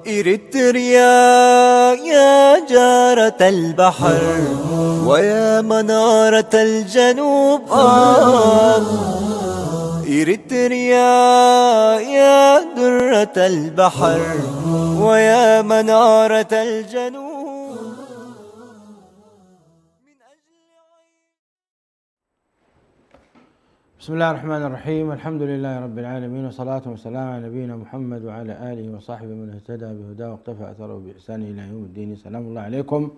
إريتريا يا جارة البحر ويا منارة الجنوب إريتريا يا درة البحر ويا منارة الجنوب. بسم الله الرحمن الرحيم. الحمد لله رب العالمين، وصلاة وسلام على نبينا محمد وعلى آله وصحبه من اهتدى بهداه واقتفى أثره بإحسانه إلى يوم الدين. سلام الله عليكم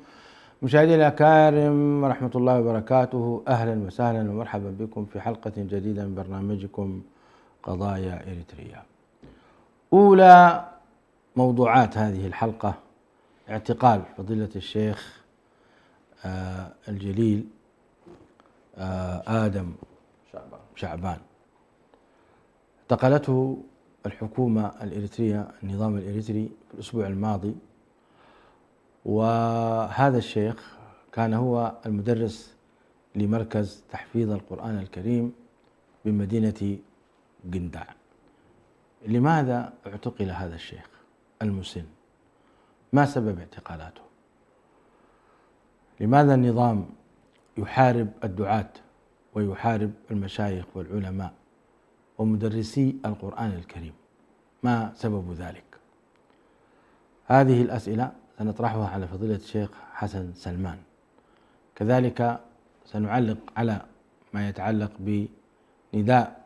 مشاهدي الأكارم ورحمة الله وبركاته. أهلا وسهلا ومرحبا بكم في حلقة جديدة من برنامجكم قضايا إريتريا. أولى موضوعات هذه الحلقة اعتقال فضيلة الشيخ الجليل آدم شعبان. اعتقلته الحكومة الإريترية، النظام الإريتري، في الأسبوع الماضي، وهذا الشيخ كان هو المدرس لمركز تحفيظ القرآن الكريم بمدينة قنداع. لماذا اعتقل هذا الشيخ المسن؟ ما سبب اعتقالاته؟ لماذا النظام يحارب الدعاة ويحارب المشايخ والعلماء ومدرسي القرآن الكريم؟ ما سبب ذلك؟ هذه الأسئلة سنطرحها على فضيلة الشيخ حسن سلمان. كذلك سنعلق على ما يتعلق بنداء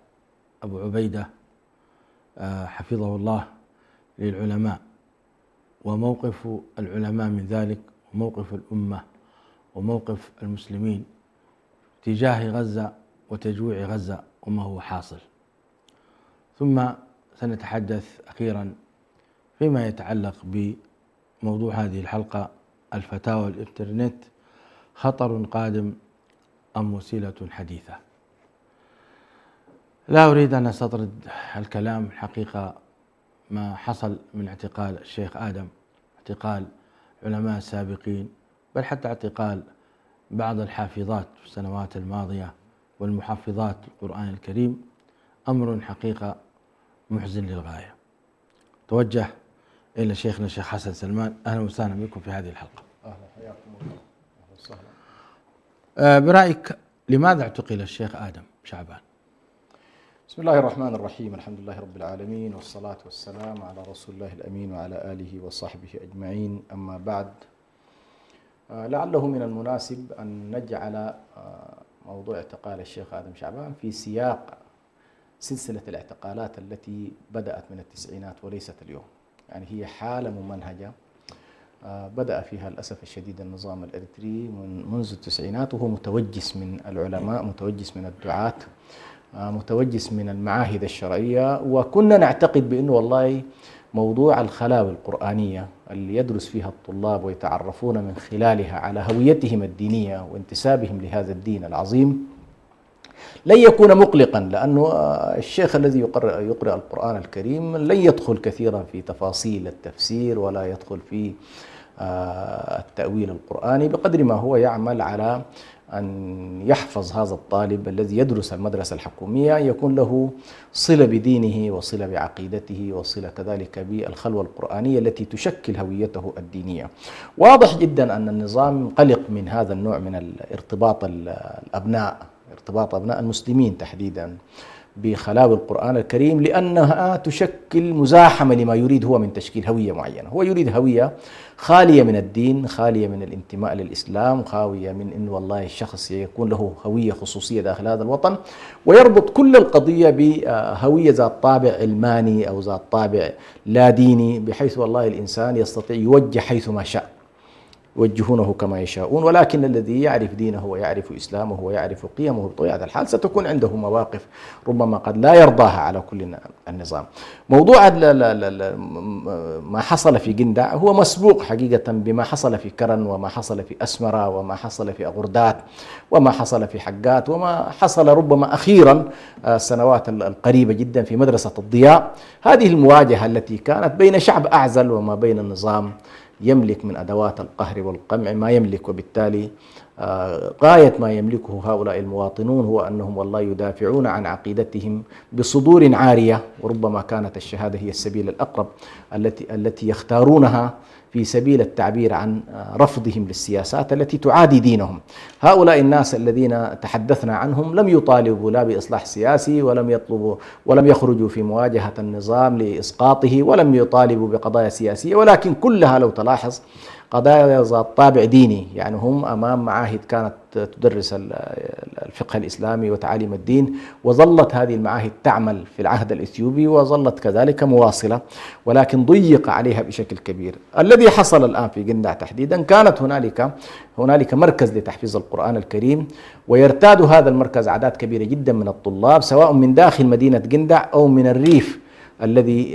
أبو عبيدة حفظه الله للعلماء، وموقف العلماء من ذلك، وموقف الأمة وموقف المسلمين تجاه غزة وتجويع غزة وما هو حاصل. ثم سنتحدث أخيرا فيما يتعلق بموضوع هذه الحلقة: الفتاوى الإنترنت خطر قادم أم وسيلة حديثة؟ لا أريد أن أستطرد الكلام. الحقيقة ما حصل من اعتقال الشيخ آدم، اعتقال علماء سابقين، بل حتى اعتقال بعض الحافظات في السنوات الماضية والمحفظات القرآن الكريم، أمر حقيقة محزن للغاية. توجه إلى شيخنا الشيخ حسن سلمان. أهلا وسهلا بكم في هذه الحلقة. أهلا، حياكم الله. أهلا وسهلا. برأيك لماذا اعتقل الشيخ آدم شعبان؟ بسم الله الرحمن الرحيم. الحمد لله رب العالمين، والصلاة والسلام على رسول الله الأمين وعلى آله وصحبه أجمعين. أما بعد، لعله من المناسب أن نجعل موضوع اعتقال الشيخ آدم شعبان في سياق سلسلة الاعتقالات التي بدأت من التسعينات وليست اليوم. يعني هي حالة ممنهجة بدأ فيها للأسف الشديد النظام الإريتري منذ التسعينات، وهو متوجس من العلماء، متوجس من الدعاة، متوجس من المعاهد الشرعية. وكنا نعتقد بأنه والله موضوع الخلاوي القرآنية اللي يدرس فيها الطلاب ويتعرفون من خلالها على هويتهم الدينية وانتسابهم لهذا الدين العظيم لن يكون مقلقا، لأنه الشيخ الذي يقرأ القرآن الكريم لن يدخل كثيرا في تفاصيل التفسير ولا يدخل في التأويل القرآني بقدر ما هو يعمل على أن يحفظ هذا الطالب الذي يدرس المدرسة الحكومية، يكون له صلة بدينه وصلة بعقيدته وصلة كذلك بالخلوة القرآنية التي تشكل هويته الدينية. واضح جدا أن النظام قلق من هذا النوع من ارتباط أبناء المسلمين تحديدا بخلاوي القرآن الكريم، لأنها تشكل مزاحمة لما يريد هو من تشكيل هوية معينة. هو يريد هوية خالية من الدين، خالية من الانتماء للإسلام، خالية من أن والله الشخص يكون له هوية خصوصية داخل هذا الوطن، ويربط كل القضية بهوية ذات طابع علماني أو ذات طابع لا ديني، بحيث والله الإنسان يستطيع يوجه حيث ما شاء، يوجهونه كما يشاءون. ولكن الذي يعرف دينه ويعرف إسلامه ويعرف قيمه بطبيعة الحال ستكون عنده مواقف ربما قد لا يرضاها على كل النظام. موضوع ما حصل في قنداع هو مسبوق حقيقة بما حصل في كرن، وما حصل في أسمرة، وما حصل في أغردات، وما حصل في حقات، وما حصل ربما أخيرا السنوات القريبة جدا في مدرسة الضياء. هذه المواجهة التي كانت بين شعب أعزل وما بين النظام يملك من أدوات القهر والقمع ما يملك، وبالتالي غاية ما يملكه هؤلاء المواطنون هو أنهم والله يدافعون عن عقيدتهم بصدور عارية، وربما كانت الشهادة هي السبيل الأقرب التي يختارونها في سبيل التعبير عن رفضهم للسياسات التي تعادي دينهم. هؤلاء الناس الذين تحدثنا عنهم لم يطالبوا لا بإصلاح سياسي، ولم يخرجوا في مواجهة النظام لإسقاطه، ولم يطالبوا بقضايا سياسية، ولكن كلها لو تلاحظ قضايا ذات طابع ديني. يعني هم أمام معاهد كانت تدرس الفقه الإسلامي وتعاليم الدين، وظلت هذه المعاهد تعمل في العهد الإثيوبي وظلت كذلك مواصلة، ولكن ضيق عليها بشكل كبير. الذي حصل الآن في قندع تحديدا، كانت هنالك مركز لتحفيظ القرآن الكريم، ويرتاد هذا المركز أعداد كبيرة جدا من الطلاب، سواء من داخل مدينة قندع أو من الريف الذي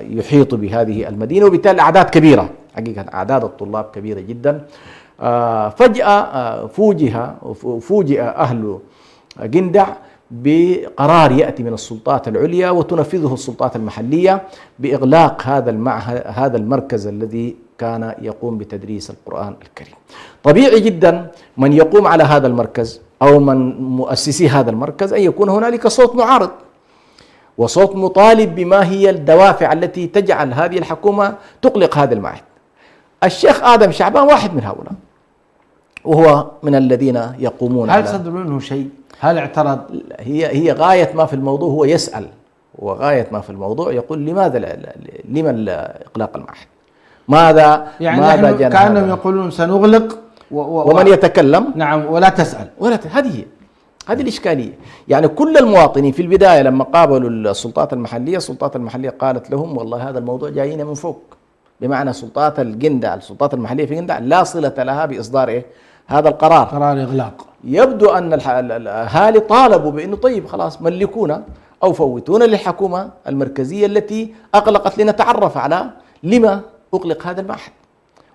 يحيط بهذه المدينة، وبالتالي أعداد كبيرة، حقيقة أعداد الطلاب كبيرة جدا. فجأة فوجئ أهل قندع بقرار يأتي من السلطات العليا وتنفذه السلطات المحلية بإغلاق هذا المركز الذي كان يقوم بتدريس القرآن الكريم. طبيعي جدا من يقوم على هذا المركز أو من مؤسسي هذا المركز أن يكون هنالك صوت معارض وصوت مطالب بما هي الدوافع التي تجعل هذه الحكومة تغلق هذا المعهد. الشيخ آدم شعبان واحد من هؤلاء، وهو من الذين يقومون. هل صدر منه شيء؟ هل اعترض؟ هي غاية ما في الموضوع هو يسأل، وغاية ما في الموضوع يقول لماذا إغلاق المعهد؟ ماذا يعني كأنهم يقولون سنغلق ومن يتكلم نعم ولا تسأل. هذه الإشكالية. يعني كل المواطنين في البداية لما قابلوا السلطات المحلية قالت لهم والله هذا الموضوع جايين من فوق، بمعنى السلطات المحلية في قندع لا صلة لها بإصدار هذا القرار، قرار إغلاق. يبدو أن الأهالي طالبوا بأنه طيب خلاص ملكونا أو فوتونا للحكومة المركزية التي أغلقت، لنتعرف على لما أغلق هذا المعهد.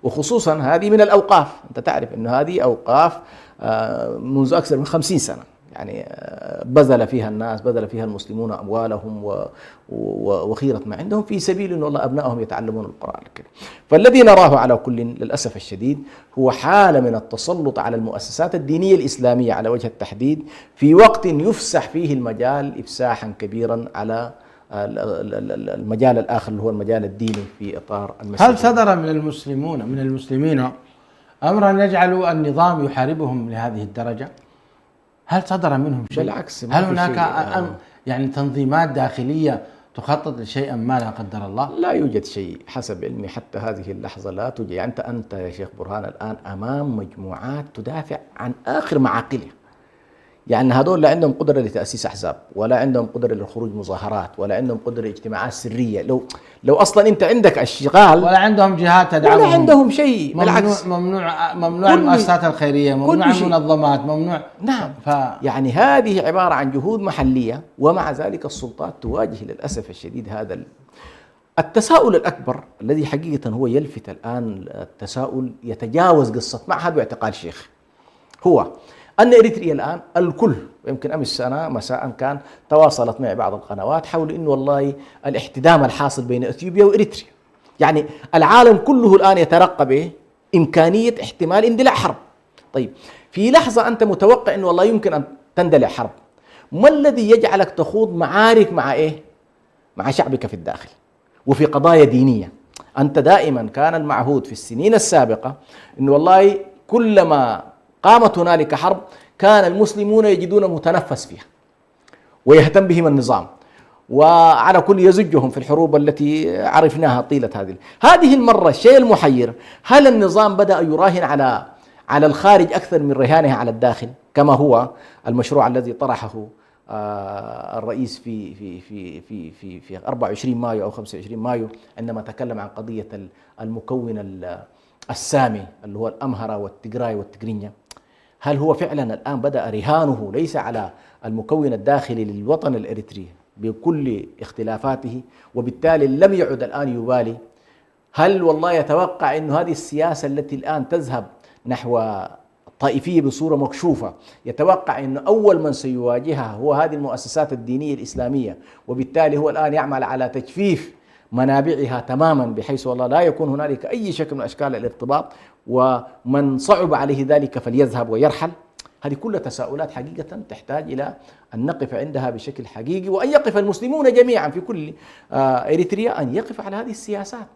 وخصوصا هذه من الأوقاف، أنت تعرف أن هذه أوقاف منذ أكثر من 50 سنة، يعني بذل فيها المسلمون أموالهم وخيرة ما عندهم في سبيل أن الله أبنائهم يتعلمون القرآن الكريم. فالذي نراه على كل للأسف الشديد هو حالة من التسلط على المؤسسات الدينية الإسلامية على وجه التحديد، في وقت يفسح فيه المجال إفساحا كبيرا على المجال الآخر اللي هو المجال الديني في إطار المسجد. هل صدر من المسلمين أمرا يجعل النظام يحاربهم لهذه الدرجة؟ هل صدر منهم شيء؟ بالعكس، هل هناك يعني تنظيمات داخلية تخطط لشيء ما لا قدر الله؟ لا يوجد شيء حسب علمي حتى هذه اللحظة، لا توجد. يعني أنت يا شيخ برهان الآن أمام مجموعات تدافع عن آخر معاقلها. يعني هذول لا عندهم قدرة لتأسيس أحزاب، ولا عندهم قدرة لخروج مظاهرات، ولا عندهم قدرة اجتماعات سرية. لو أصلا أنت عندك اشتغال، ولا عندهم جهات تدعمهم، ولا عندهم شيء. بالعكس، ممنوع المؤسسات الخيرية، ممنوع المنظمات، ممنوع. نعم. يعني هذه عبارة عن جهود محلية، ومع ذلك السلطات تواجه للأسف الشديد هذا التساؤل الأكبر الذي حقيقة هو يلفت الآن. التساؤل يتجاوز قصة معهد واعتقال شيخ، هو أن إريتريا الآن الكل، ويمكن أمس سنة مساء كان تواصلت معي بعض القنوات حول إنه والله الاحتدام الحاصل بين إثيوبيا وإريتريا، يعني العالم كله الآن يترقب إمكانية احتمال اندلاع حرب. طيب في لحظة أنت متوقع إنه والله يمكن أن تندلع حرب، ما الذي يجعلك تخوض معارك مع شعبك في الداخل وفي قضايا دينية؟ أنت دائما كان المعهود في السنين السابقة إنه والله كلما قامت هنالك حرب كان المسلمون يجدون متنفس فيها ويهتم بهم النظام، وعلى كل يزجهم في الحروب التي عرفناها طيلة هذه المرة. الشيء المحير، هل النظام بدأ يراهن على الخارج أكثر من رهانه على الداخل، كما هو المشروع الذي طرحه الرئيس في 24 مايو أو 25 مايو عندما تكلم عن قضية المكون السامي اللي هو الأمهرة والتجراي والتجرينيا؟ هل هو فعلا الآن بدأ رهانه ليس على المكون الداخلي للوطن الإريتري بكل اختلافاته، وبالتالي لم يعد الآن يبالي؟ هل والله يتوقع أن هذه السياسة التي الآن تذهب نحو الطائفية بصورة مكشوفة، يتوقع أن أول من سيواجهها هو هذه المؤسسات الدينية الإسلامية، وبالتالي هو الآن يعمل على تجفيف منابعها تماما، بحيث والله لا يكون هنالك أي شكل من أشكال الارتباط، ومن صعب عليه ذلك فليذهب ويرحل. هذه كلها تساؤلات حقيقة تحتاج إلى أن نقف عندها بشكل حقيقي، وأن يقف المسلمون جميعا في كل إريتريا أن يقف على هذه السياسات.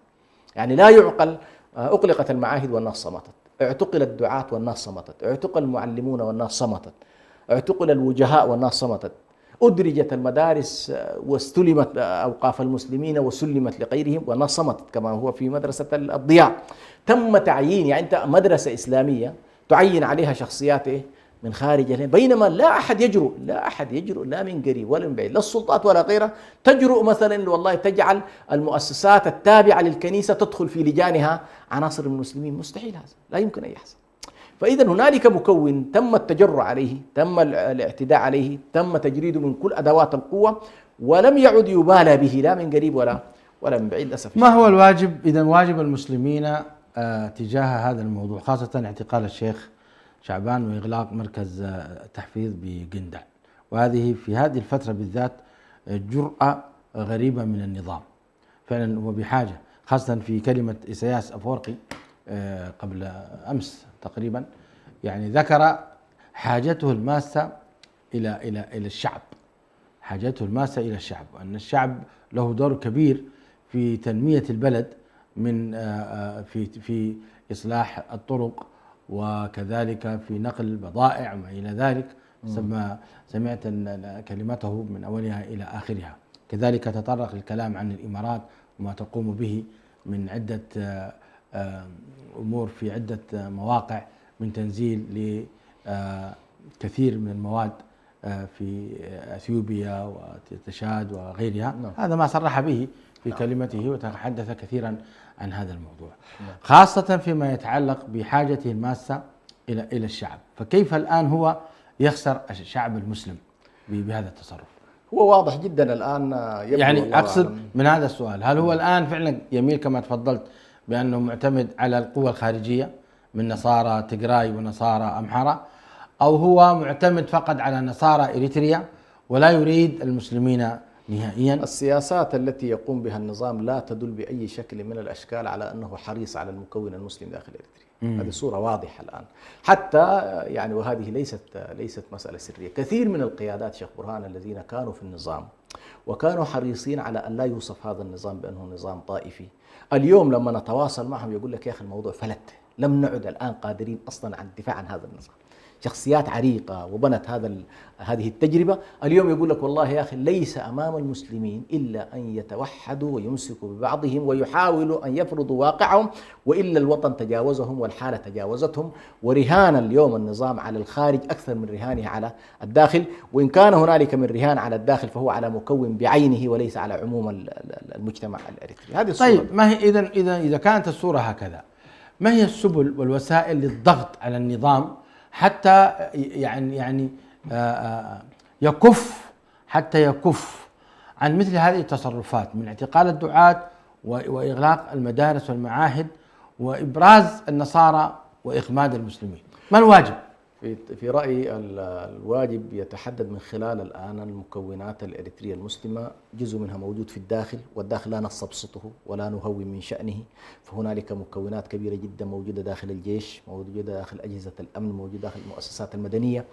يعني لا يعقل أغلقت المعاهد والناس صمتت، اعتقل الدعاة والناس صمتت، اعتقل المعلمون والناس صمتت، اعتقل الوجهاء والناس صمتت، أدرجت المدارس واستلمت أوقاف المسلمين وسلمت لغيرهم والناس صمتت، كما هو في مدرسة الضياء. تم تعيين، يعني أنت مدرسة إسلامية تعين عليها شخصيات من خارج، بينما لا أحد يجرؤ لا من قريب ولا من بعيد، لا السلطات ولا غيرها تجرؤ مثلا والله تجعل المؤسسات التابعة للكنيسة تدخل في لجانها عناصر من المسلمين. مستحيل، هذا لا يمكن أن يحصل. فإذا هنالك مكون تم التجرؤ عليه، تم الاعتداء عليه، تم تجريده من كل أدوات القوة، ولم يعد يبالى به لا من قريب ولا من بعيد للأسف. ما هو الواجب إذا واجب المسلمين تجاه هذا الموضوع، خاصة اعتقال الشيخ شعبان وإغلاق مركز تحفيظ بقندع، وهذه في هذه الفترة بالذات جرأة غريبة من النظام فعلا، هو بحاجة، خاصة في كلمة إسياس أفورقي قبل أمس تقريبا، يعني ذكر حاجته الماسة إلى الشعب، حاجته الماسة إلى الشعب، وأن الشعب له دور كبير في تنمية البلد من في إصلاح الطرق، وكذلك في نقل البضائع وما إلى ذلك. سمعت كلمته من أولها إلى آخرها. كذلك تطرق الكلام عن الإمارات وما تقوم به من عدة أمور في عدة مواقع، من تنزيل لكثير من المواد في أثيوبيا وتشاد وغيرها. هذا ما صرح به في كلمته، وتحدث كثيرا عن هذا الموضوع، خاصة فيما يتعلق بحاجته الماسة إلى الشعب. فكيف الآن هو يخسر الشعب المسلم بهذا التصرف؟ هو واضح جدا الآن، يعني أقصد من هذا السؤال، هل هو الآن فعلا يميل كما تفضلت بأنه معتمد على القوى الخارجية من نصارى تجراي ونصارى أمحرة، أو هو معتمد فقط على نصارى إريتريا ولا يريد المسلمين نهائيا؟ السياسات التي يقوم بها النظام لا تدل بأي شكل من الأشكال على أنه حريص على المكون المسلم داخل إريتريا. هذه صورة واضحة الآن، حتى يعني، وهذه ليست مسألة سرية. كثير من القيادات شيخ برهان الذين كانوا في النظام وكانوا حريصين على أن لا يوصف هذا النظام بأنه نظام طائفي، اليوم لما نتواصل معهم يقول لك يا أخي الموضوع فلت، لم نعد الآن قادرين أصلا على الدفاع عن هذا النظام. شخصيات عريقة وبنت هذه التجربة، اليوم يقول لك والله يا أخي ليس أمام المسلمين إلا أن يتوحدوا ويمسكوا ببعضهم ويحاولوا أن يفرضوا واقعهم، وإلا الوطن تجاوزهم والحالة تجاوزتهم. ورهان اليوم النظام على الخارج أكثر من رهانه على الداخل، وإن كان هنالك من رهان على الداخل فهو على مكون بعينه وليس على عموم المجتمع الإريتري. هذه الصورة. طيب، ما هي إذا كانت الصورة هكذا، ما هي السبل والوسائل للضغط على النظام حتى يعني يكف عن مثل هذه التصرفات من اعتقال الدعاة وإغلاق المدارس والمعاهد وإبراز النصارى وإخماد المسلمين؟ ما الواجب؟ في رأيي الواجب يتحدد من خلال الآن المكونات الإريترية المسلمة، جزء منها موجود في الداخل، والداخل لا نستبسطه ولا نهون من شأنه. فهنالك مكونات كبيرة جدا موجودة داخل الجيش، موجودة داخل أجهزة الأمن، موجودة داخل المؤسسات المدنية.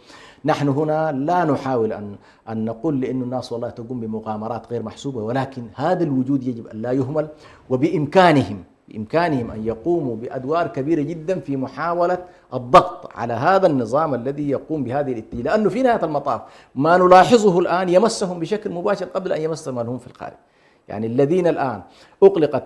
نحن هنا لا نحاول أن نقول لأن الناس والله تقوم بمغامرات غير محسوبة، ولكن هذا الوجود يجب أن لا يهمل، وبإمكانهم أن يقوموا بأدوار كبيرة جدا في محاولة الضغط على هذا النظام الذي يقوم بهذه الاتجاه، لأنه في نهاية المطاف ما نلاحظه الآن يمسهم بشكل مباشر قبل أن يمس من هم في الخارج. يعني الذين الآن أغلقت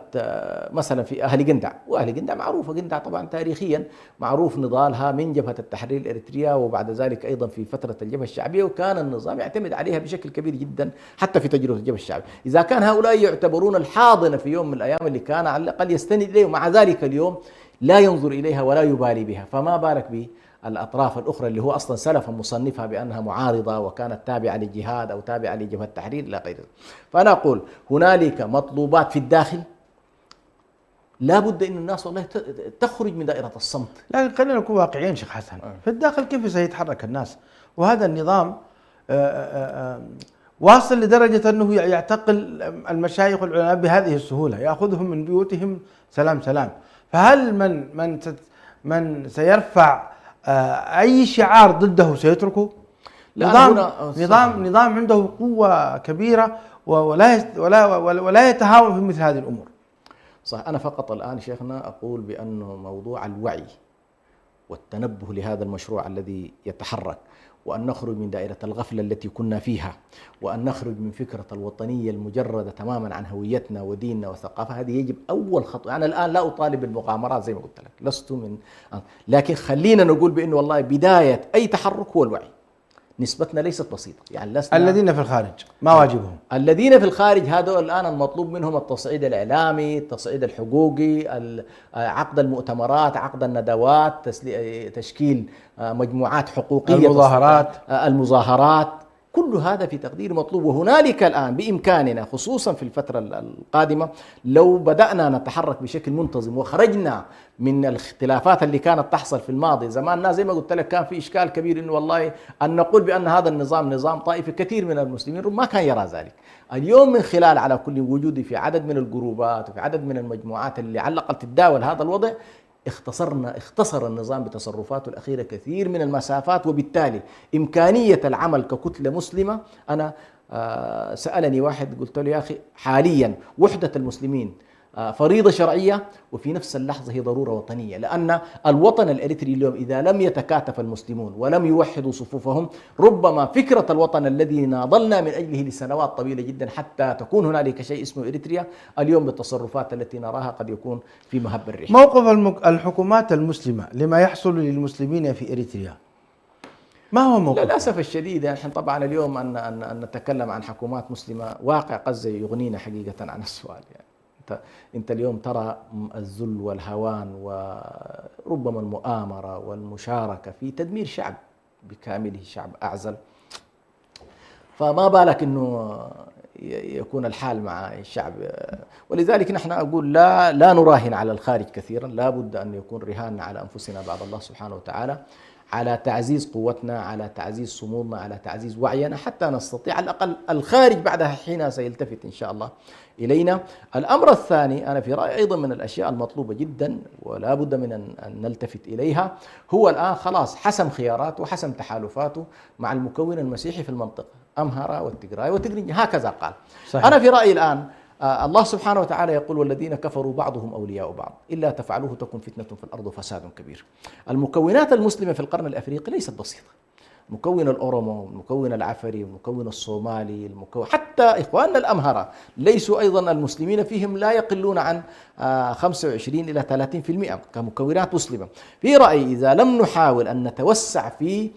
مثلا في أهل قندع، وأهل قندع معروفة، قندع طبعا تاريخيا معروف نضالها من جبهة التحرير الإريترية، وبعد ذلك أيضا في فترة الجبهة الشعبية، وكان النظام يعتمد عليها بشكل كبير جدا حتى في تجربة الجبهة الشعبية. إذا كان هؤلاء يعتبرون الحاضنة في يوم من الأيام اللي كان على الأقل يستند إليه، ومع ذلك اليوم لا ينظر إليها ولا يبالي بها، فما بالك بالأطراف الأخرى اللي هو أصلا سلفا مصنفها بأنها معارضة وكانت تابعة للجهاد أو تابعة لجبهة التحرير إلى غيره. فأنا أقول هنالك مطلوبات في الداخل لا بد أن الناس والله تخرج من دائرة الصمت. لكن خلينا نكون واقعيين شيخ حسن، في الداخل كيف سيتحرك الناس؟ وهذا النظام واصل لدرجة أنه يعتقل المشايخ والعلماء بهذه السهولة، يأخذهم من بيوتهم سلام سلام. فهل من سيرفع أي شعار ضده سيتركه؟ نظام عنده قوة كبيرة ولا يتهاون في مثل هذه الأمور. صح. أنا فقط الآن شيخنا أقول بأنه موضوع الوعي والتنبه لهذا المشروع الذي يتحرك، وأن نخرج من دائرة الغفلة التي كنا فيها، وأن نخرج من فكرة الوطنية المجردة تماما عن هويتنا وديننا وثقافة. هذه يجب أول خطوة. أنا الآن لا أطالب بالمغامرات زي ما قلت لك، لست من، لكن خلينا نقول بأنه والله بداية أي تحرك هو الوعي. نسبتنا ليست بسيطة، يعني لسنا الذين في الخارج ما واجبهم؟ الذين في الخارج هذول الآن المطلوب منهم التصعيد الإعلامي، التصعيد الحقوقي، عقد المؤتمرات، عقد الندوات، تشكيل مجموعات حقوقية، المظاهرات، كل هذا في تقدير مطلوب. وهنالك الآن بإمكاننا خصوصا في الفترة القادمة لو بدأنا نتحرك بشكل منتظم وخرجنا من الاختلافات اللي كانت تحصل في الماضي. زماننا زي ما قلت لك كان في إشكال كبير إنه والله أن نقول بأن هذا النظام نظام طائفي، كثير من المسلمين ما كان يرى ذلك. اليوم من خلال على كل وجودي في عدد من الجروبات وفي عدد من المجموعات اللي على الأقل تتداول هذا الوضع، اختصر النظام بتصرفاته الأخيرة كثير من المسافات، وبالتالي إمكانية العمل ككتلة مسلمة. أنا سألني واحد قلت له يا أخي حاليا وحدة المسلمين فريضة شرعية وفي نفس اللحظة هي ضرورة وطنية، لأن الوطن الإريتري اليوم إذا لم يتكاتف المسلمون ولم يوحدوا صفوفهم، ربما فكرة الوطن الذي ناضلنا من أجله لسنوات طويلة جدا حتى تكون هنالك شيء اسمه إريتريا، اليوم بالتصرفات التي نراها قد يكون في مهب الريح. موقف الحكومات المسلمة لما يحصل للمسلمين في إريتريا ما هو موقف؟ للأسف الشديد يعني طبعا اليوم أن نتكلم عن حكومات مسلمة، واقع غزة يغنينا حقيقة عن السؤال. يعني أنت اليوم ترى الذل والهوان وربما المؤامرة والمشاركة في تدمير شعب بكامله، شعب أعزل، فما بالك أنه يكون الحال مع الشعب. ولذلك نحن أقول لا نراهن على الخارج كثيرا، لا بد أن يكون رهاننا على أنفسنا بعد الله سبحانه وتعالى، على تعزيز قوتنا، على تعزيز صمودنا، على تعزيز وعينا، حتى نستطيع على الأقل الخارج بعدها حين سيلتفت إن شاء الله إلينا. الأمر الثاني أنا في رأيي أيضا من الأشياء المطلوبة جدا ولا بد من أن نلتفت إليها، هو الآن خلاص حسم خياراته وحسم تحالفاته مع المكون المسيحي في المنطقة، أمهرة والتجراي وتجري، هكذا قال. صحيح. أنا في رأيي الآن الله سبحانه وتعالى يقول والذين كفروا بعضهم أولياء بعض إلا تفعلوه تكن فتنة في الأرض وفساد كبير. المكونات المسلمة في القرن الأفريقي ليست بسيطة، مكون الأورومو، المكون العفري، المكون الصومالي، حتى إخواننا الأمهرة ليسوا أيضا المسلمين فيهم لا يقلون عن 25 إلى 30% كمكونات مسلمة. في رأيي إذا لم نحاول أن نتوسع في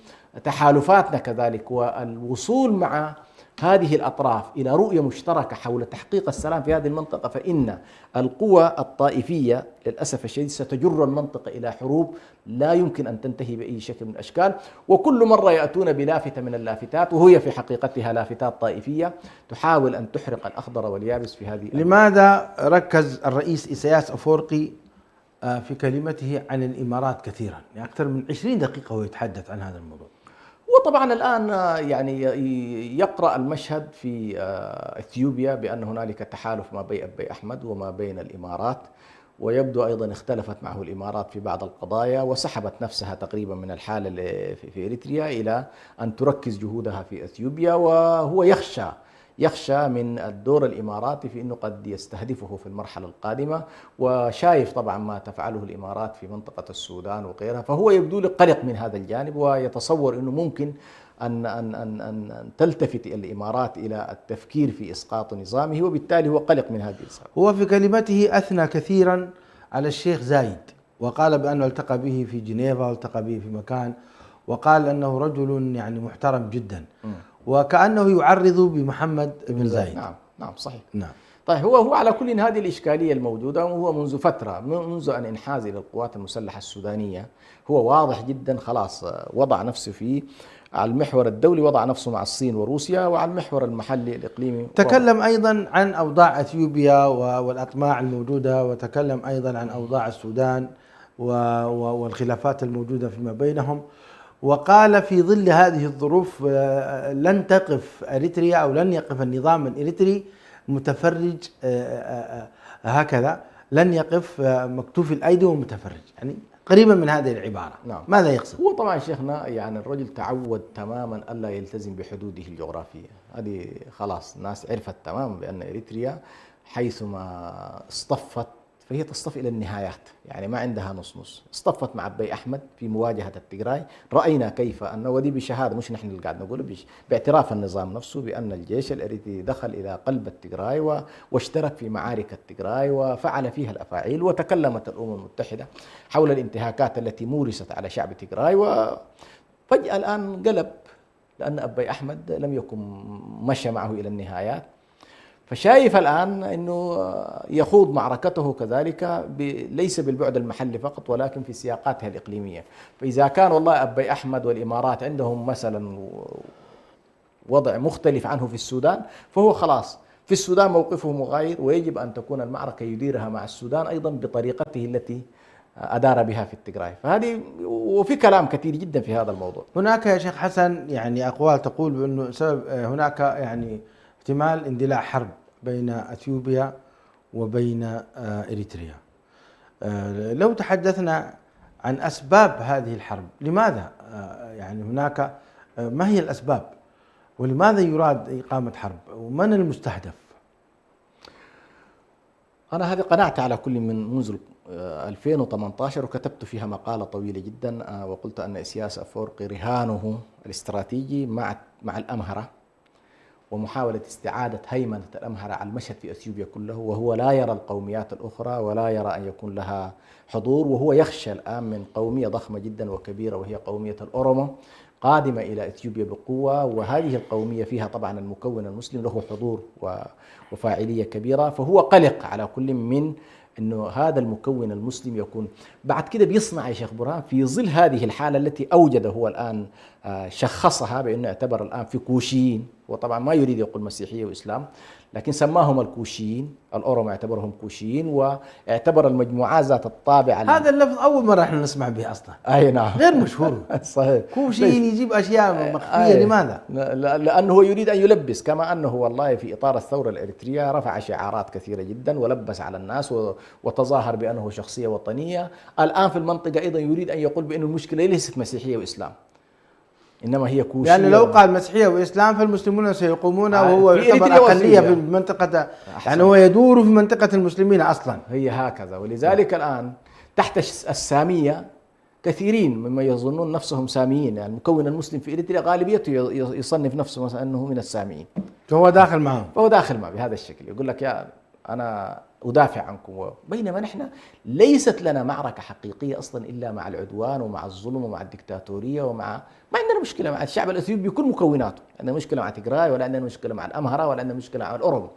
تحالفاتنا كذلك والوصول مع هذه الأطراف إلى رؤية مشتركة حول تحقيق السلام في هذه المنطقة، فإن القوى الطائفية للأسف الشديد ستجر المنطقة إلى حروب لا يمكن أن تنتهي بأي شكل من الأشكال. وكل مرة يأتون بلافتة من اللافتات وهي في حقيقتها لافتات طائفية تحاول أن تحرق الأخضر واليابس في هذه. لماذا ركز الرئيس إيساياس أفورقي في كلمته عن الإمارات كثيرا؟ يعني أكثر من 20 دقيقة هو يتحدث عن هذا الموضوع. وطبعا الآن يعني يقرأ المشهد في إثيوبيا بأن هنالك تحالف ما بين أبي أحمد وما بين الإمارات، ويبدو أيضا اختلفت معه الإمارات في بعض القضايا وسحبت نفسها تقريبا من الحالة في إريتريا إلى أن تركز جهودها في إثيوبيا، وهو يخشى من الدور الإماراتي في أنه قد يستهدفه في المرحلة القادمة، وشايف طبعا ما تفعله الإمارات في منطقة السودان وغيرها، فهو يبدو له قلق من هذا الجانب ويتصور أنه ممكن أن تلتفت الإمارات إلى التفكير في إسقاط نظامه، وبالتالي هو قلق من هذه السبب. هو في كلمته أثنى كثيرا على الشيخ زايد، وقال بأنه التقى به في جنيفا والتقى به في مكان، وقال أنه رجل يعني محترم جدا، وكأنه يعرض بمحمد بن زايد. نعم صحيح. نعم. طيب هو على كل هذه الإشكالية الموجودة، وهو منذ فترة، منذ أن انحاز إلى القوات المسلحة السودانية هو واضح جدا خلاص وضع نفسه في على المحور الدولي، وضع نفسه مع الصين وروسيا، وعلى المحور المحلي الإقليمي. تكلم أيضا عن أوضاع أثيوبيا والأطماع الموجودة، وتكلم أيضا عن أوضاع السودان والخلافات الموجودة فيما بينهم، وقال في ظل هذه الظروف لن تقف أريتريا أو لن يقف النظام الإريتري متفرج هكذا، لن يقف مكتوف الأيدي ومتفرج، يعني قريبا من هذه العبارة. نعم. ماذا يقصد؟ هو طبعا شيخنا يعني الرجل تعود تماما ألا يلتزم بحدوده الجغرافية، هذه خلاص الناس عرفت تماما بأن إريتريا حيثما اصطفت فهي تصطف إلى النهايات، يعني ما عندها نص نص. اصطفت مع أبي أحمد في مواجهة التجراي، رأينا كيف أنه، ودي بشهادة مش نحن اللي قاعد نقوله، باعتراف النظام نفسه بأن الجيش الإريتري دخل إلى قلب التجراي واشترك في معارك التجراي وفعل فيها الأفاعيل، وتكلمت الأمم المتحدة حول الانتهاكات التي مورست على شعب تجراي، وفجأة الآن قلب لأن أبي أحمد لم يكن مشى معه إلى النهايات. فشايف الآن أنه يخوض معركته كذلك ليس بالبعد المحلي فقط ولكن في سياقاتها الإقليمية. فإذا كان والله أبي أحمد والإمارات عندهم مثلا وضع مختلف عنه في السودان، فهو خلاص في السودان موقفه مغاير، ويجب أن تكون المعركة يديرها مع السودان أيضا بطريقته التي أدار بها في التجراي. فهذه وفي كلام كثير جدا في هذا الموضوع. هناك يا شيخ حسن يعني أقوال تقول بأنه سبب هناك يعني احتمال اندلاع حرب بين أثيوبيا وبين إريتريا. لو تحدثنا عن أسباب هذه الحرب، لماذا يعني هناك ما هي الأسباب ولماذا يراد إقامة حرب ومن المستهدف؟ أنا هذه قناعتي على كل من منذ 2018 وكتبت فيها مقالة طويلة جدا، وقلت أن إسياس أفورقي رهانه الاستراتيجي مع الأمهرة ومحاولة استعادة هيمنة الأمهرة على المشهد في أثيوبيا كله، وهو لا يرى القوميات الأخرى ولا يرى أن يكون لها حضور، وهو يخشى الآن من قومية ضخمة جدا وكبيرة وهي قومية الأورومو قادمة إلى أثيوبيا بقوة، وهذه القومية فيها طبعا المكون المسلم له حضور وفاعلية كبيرة. فهو قلق على كل من أنه هذا المكون المسلم يكون بعد كده بيصنع يا شيخ برهان في ظل هذه الحالة التي أوجد هو الآن، شخصها بأنه اعتبر الآن في كوشيين، وطبعا ما يريد يقول مسيحية وإسلام لكن سماهم الكوشيين، الأوروما اعتبرهم كوشيين، واعتبر المجموعات ذات الطابع هذا اللفظ أول مرة احنا نسمع به أصلا. أي نعم، غير مشهور. صحيح. كوشيين يجيب أشياء مخفية. لماذا؟ لأنه يريد أن يلبس، كما أنه والله في إطار الثورة الإريترية رفع شعارات كثيرة جدا ولبس على الناس وتظاهر بأنه شخصية وطنية. الآن في المنطقة أيضا يريد أن يقول بأن المشكلة ليست مسيحية وإسلام إنما هي كوشية. يعني لو قال مسيحية وإسلام فالمسلمون سيقومون وهو يعتبر أقلية في المنطقة، يعني هو يدور في منطقة المسلمين أصلا. هي هكذا. ولذلك الآن تحت السامية كثيرين مما يظنون نفسهم ساميين، يعني المكون المسلم في إريتريا غالبيته يصنف نفسه مثلا أنه من الساميين، فهو داخل معهم، فهو داخل معه بهذا الشكل، يقول لك يا أنا أدافع عنكم، بينما نحن ليست لنا معركة حقيقية أصلا إلا مع العدوان ومع الظلم ومع الدكتاتورية ما عندنا مشكلة مع الشعب الأثيوبي بكل مكوناته، عندنا مشكلة مع تجراي ولا عندنا مشكلة مع الأمهرة ولا عندنا مشكلة مع الأورومو.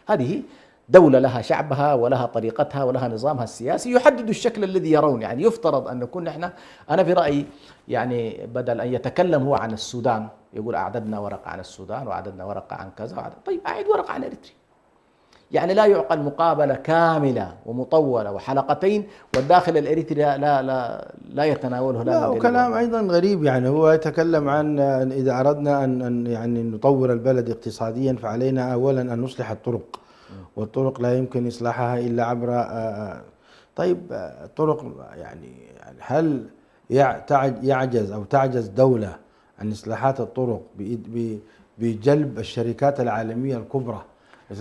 هذه دولة لها شعبها ولها طريقتها ولها نظامها السياسي يحدد الشكل الذي يرون. يعني يفترض أن نكون نحن، أنا في رأيي يعني بدل أن يتكلم هو عن السودان يقول أعددنا ورقة عن السودان وأعددنا ورقة عن كذا طيب أعد ورقة عن إريتريا. يعني لا يعقل مقابلة كاملة ومطولة وحلقتين والداخل الإريتري لا يتناوله. لا وكلام أيضا غريب، يعني هو يتكلم عن إذا أردنا أن يعني نطور البلد اقتصاديا فعلينا أولا أن نصلح الطرق، والطرق لا يمكن إصلاحها إلا عبر طيب الطرق، يعني هل يعجز أو تعجز دولة عن إصلاحات الطرق بجلب الشركات العالمية الكبرى؟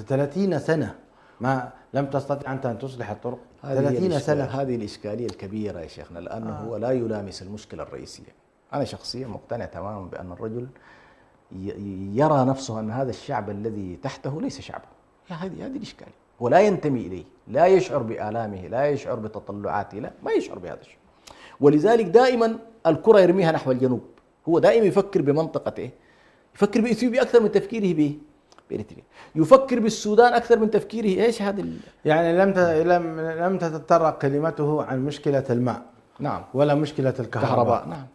30 سنة ما لم تستطع أنت أن تصلح الطرق. 30 سنة. هذه الإشكالية الكبيرة يا شيخنا، لأنه هو لا يلامس المشكلة الرئيسية. أنا شخصيا مقتنع تماما بأن الرجل يرى نفسه أن هذا الشعب الذي تحته ليس شعبه. هذه الإشكالية، ولا ينتمي إليه، لا يشعر بآلامه، لا يشعر بتطلعاته، لا ما يشعر بهذا الشيء. ولذلك دائما الكرة يرميها نحو الجنوب. هو دائما يفكر بمنطقته، يفكر بإثيوبيا أكثر من تفكيره بإريتريا، يفكر بالسودان أكثر من تفكيره إيش هذا يعني لم تتطرق كلمته عن مشكلة الماء، نعم، ولا مشكلة الكهرباء، نعم،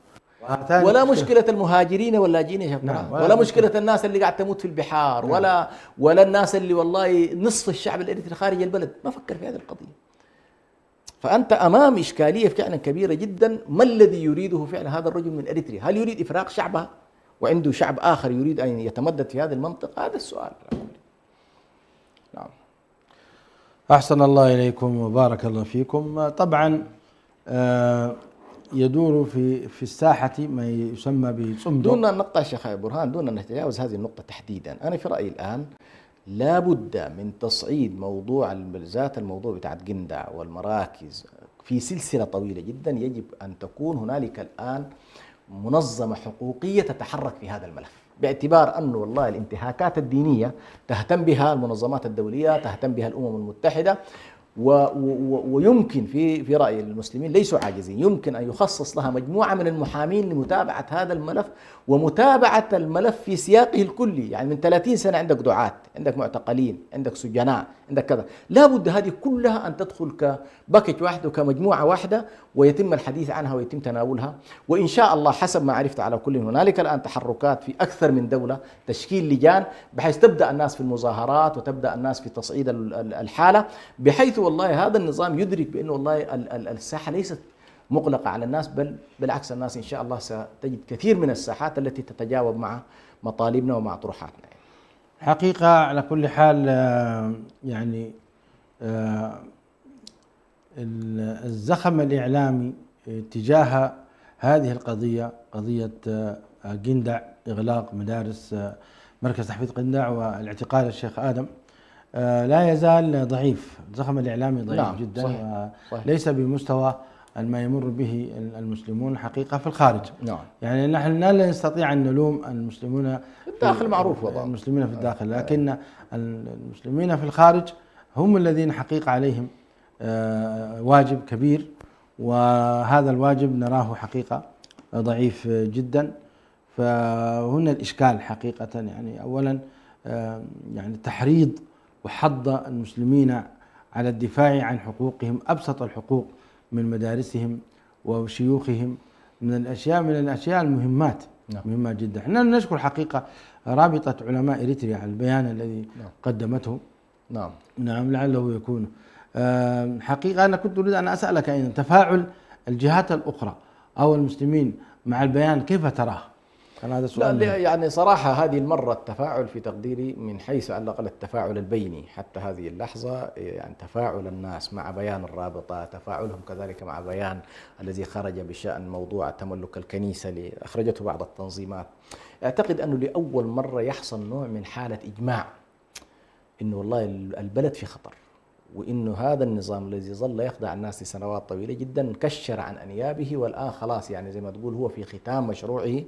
ولا مشكلة المهاجرين واللاجئين يا شباب، ولا مشكلة الناس اللي قاعد تموت في البحار، ولا الناس اللي والله نصف الشعب الإريتري خارج البلد. ما فكر في هذه القضية. فأنت أمام إشكالية فعلا كبيرة جدا. ما الذي يريده فعل هذا الرجل من أريتريا؟ هل يريد إفراغ شعبها وعنده شعب آخر يريد أن يتمدد في هذه المنطقة؟ هذا السؤال. نعم. أحسن الله إليكم وبارك الله فيكم. طبعا يدور في الساحة ما يسمى بصمد. دون أن نقطع شيخ برهان، دون أن نتجاوز هذه النقطة تحديدا، أنا في رأيي الآن لا بد من تصعيد موضوع ذات الموضوع بتاعت قندع والمراكز في سلسلة طويلة جدا. يجب أن تكون هنالك الآن منظمة حقوقية تتحرك في هذا الملف، باعتبار أنه والله الانتهاكات الدينية تهتم بها المنظمات الدولية، تهتم بها الأمم المتحدة، ويمكن في رأي المسلمين ليسوا عاجزين، يمكن أن يخصص لها مجموعة من المحامين لمتابعة هذا الملف ومتابعة الملف في سياقه الكلي. يعني من 30 سنة عندك دعاة، عندك معتقلين، عندك سجناء، عندك كذا، لا بد هذه كلها أن تدخل كباكج واحد وكمجموعة واحدة ويتم الحديث عنها ويتم تناولها. وإن شاء الله حسب ما عرفت على كل هنالك الآن تحركات في أكثر من دولة، تشكيل لجان بحيث تبدأ الناس في المظاهرات وتبدأ الناس في تصعيد الحالة، بحيث والله هذا النظام يدرك بأنه والله الساحة ليست مغلقة على الناس، بل بالعكس الناس إن شاء الله ستجد كثير من الساحات التي تتجاوب مع مطالبنا ومع طروحاتنا. حقيقة على كل حال يعني الزخم الإعلامي تجاه هذه القضية، قضية قندع، إغلاق مدارس مركز تحفيظ قندع والاعتقال الشيخ آدم، لا يزال ضعيف. الزخم الإعلامي ضعيف نعم جدا، صحيح. وليس بمستوى ما يمر به المسلمون حقيقة في الخارج. نعم. يعني نحن لا نستطيع أن نلوم المسلمون في الداخل معروف وضعهم، المسلمين في الداخل، لكن المسلمين في الخارج هم الذين حقيقة عليهم واجب كبير، وهذا الواجب نراه حقيقة ضعيف جدا. فهنا الإشكال حقيقة، يعني أولا يعني تحريض وحض المسلمين على الدفاع عن حقوقهم، أبسط الحقوق من مدارسهم وشيوخهم، من الأشياء المهمات. نعم. مهمة جدا. احنا نشكر حقيقة رابطة علماء إريتريا على البيان الذي نعم. قدمته. نعم. نعم، لعله يكون حقيقة. أنا كنت أريد أن أسألك أين تفاعل الجهات الأخرى أو المسلمين مع البيان، كيف تراه؟ هذا سؤال. لا يعني صراحة هذه المرة التفاعل في تقديري من حيث على الأقل التفاعل البيني حتى هذه اللحظة، يعني تفاعل الناس مع بيان الرابطة، تفاعلهم كذلك مع بيان الذي خرج بشأن موضوع تملك الكنيسة اللي أخرجته بعض التنظيمات، أعتقد أنه لأول مرة يحصل نوع من حالة إجماع إنه والله البلد في خطر، وإنه هذا النظام الذي ظل يخدع الناس لسنوات طويلة جدا كشر عن أنيابه، والآن خلاص يعني زي ما تقول هو في ختام مشروعه.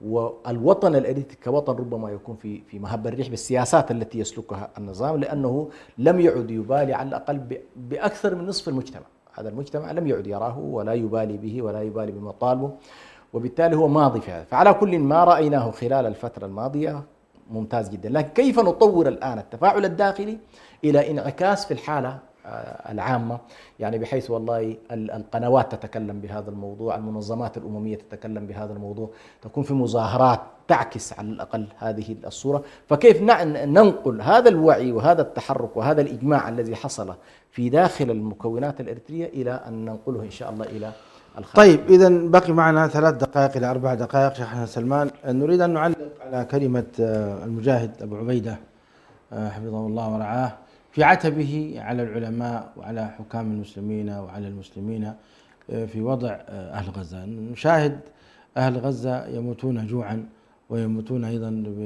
والوطن الأريتري كوطن ربما يكون في مهب الريح بالسياسات التي يسلكها النظام، لأنه لم يعد يبالي على الأقل بأكثر من نصف المجتمع. هذا المجتمع لم يعد يراه ولا يبالي به ولا يبالي بمطالبه، وبالتالي هو ماضي في هذا. فعلى كل ما رأيناه خلال الفترة الماضية ممتاز جدا، لكن كيف نطور الآن التفاعل الداخلي إلى انعكاس في الحالة العامة، يعني بحيث والله القنوات تتكلم بهذا الموضوع، المنظمات الأممية تتكلم بهذا الموضوع، تكون في مظاهرات تعكس على الأقل هذه الصورة. فكيف ننقل هذا الوعي وهذا التحرك وهذا الإجماع الذي حصل في داخل المكونات الإريترية إلى أن ننقله إن شاء الله إلى الخارج. طيب، إذا بقي معنا 3 دقائق إلى 4 دقائق. شيخنا سلمان، نريد أن نعلق على كلمة المجاهد أبو عبيدة حفظه الله ورعاه في عتبه على العلماء وعلى حكام المسلمين وعلى المسلمين في وضع أهل غزة. نشاهد أهل غزة يموتون جوعا ويموتون أيضا ب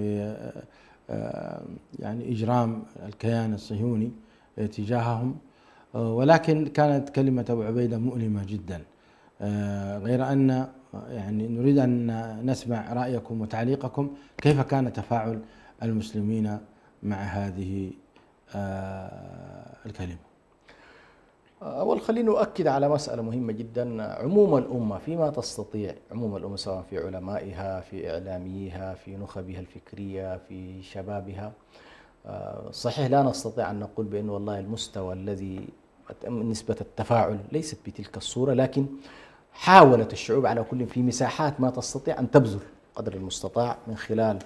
يعني إجرام الكيان الصهيوني تجاههم، ولكن كانت كلمة أبو عبيدة مؤلمة جدا. غير أن يعني نريد أن نسمع رأيكم وتعليقكم، كيف كان تفاعل المسلمين مع هذه الكلمة؟ أول خلينا نؤكد على مسألة مهمة جدا. عموم الأمة فيما تستطيع، عموم الأمة سواء في علمائها، في إعلاميها، في نخبها الفكرية، في شبابها، صحيح لا نستطيع أن نقول بأن والله المستوى الذي نسبة التفاعل ليست بتلك الصورة، لكن حاولت الشعوب على كل في مساحات ما تستطيع أن تبذل قدر المستطاع من خلال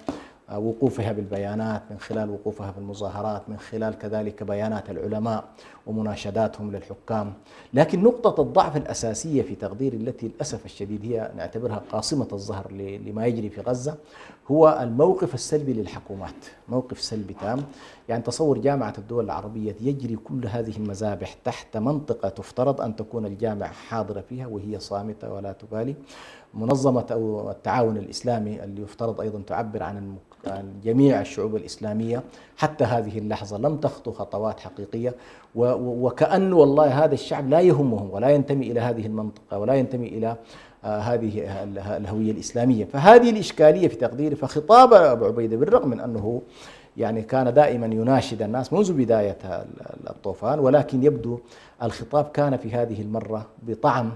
وقوفها بالبيانات، من خلال وقوفها في المظاهرات، من خلال كذلك بيانات العلماء ومناشداتهم للحكام. لكن نقطة الضعف الأساسية في تقديري التي للأسف الشديد هي نعتبرها قاصمة الظهر لما يجري في غزة هو الموقف السلبي للحكومات، موقف سلبي تام. يعني تصور جامعة الدول العربية يجري كل هذه المذابح تحت منطقة تفترض أن تكون الجامعة حاضرة فيها وهي صامتة ولا تبالي. منظمة أو التعاون الإسلامي اللي يفترض أيضا تعبر عن جميع الشعوب الإسلامية حتى هذه اللحظة لم تخطو خطوات حقيقية، وكأن والله هذا الشعب لا يهمهم ولا ينتمي إلى هذه المنطقة ولا ينتمي إلى هذه الهوية الإسلامية. فهذه الإشكالية في تقديري. فخطاب أبو عبيدة بالرغم من أنه يعني كان دائما يناشد الناس منذ بداية الطوفان، ولكن يبدو الخطاب كان في هذه المرة بطعم